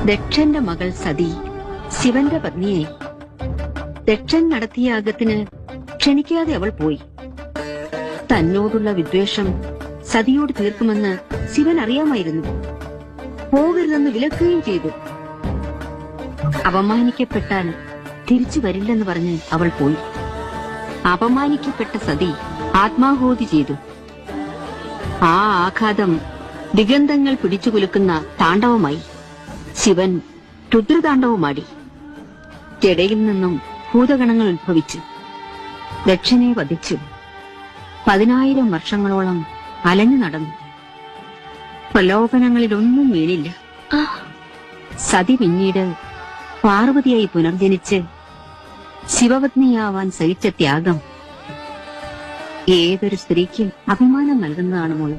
ദക്ഷന്റെ മകൾ സതി ശിവന്റെ പത്നിയായി. ദക്ഷൻ നടത്തിയ യാഗത്തിന് ക്ഷണിക്കാതെ അവൾ പോയി. തന്നോടുള്ള വിദ്വേഷം സതിയോട് തീർക്കുമെന്ന് ശിവൻ അറിയാമായിരുന്നു. പോകരുതെന്ന് വിലക്കുകയും ചെയ്തു. അപമാനിക്കപ്പെട്ടാൽ തിരിച്ചു വരില്ലെന്ന് പറഞ്ഞ് അവൾ പോയി. അപമാനിക്കപ്പെട്ട സതി ആത്മാഹൂതി ചെയ്തു. ആ ആഘാതം ദിഗന്ധങ്ങൾ പിടിച്ചുകുലുക്കുന്ന താണ്ഡവമായി. ശിവൻ രുദ്രതാണ്ഡവമാടി. ജടയിൽ നിന്നും ഭൂതഗണങ്ങൾ ഉത്ഭവിച്ചു ദക്ഷനെ വധിച്ചു. 10,000 വർഷങ്ങളോളം അലഞ്ഞു നടന്നു. പ്രലോഭനങ്ങളിലൊന്നും വീണില്ല. സതി പിന്നീട് പാർവതിയായി പുനർജനിച്ച് ശിവപത്നിയാവാൻ സഹിച്ച ത്യാഗം ഏതൊരു സ്ത്രീക്കും അഭിമാനം നൽകുന്നതാണ് മോളെ.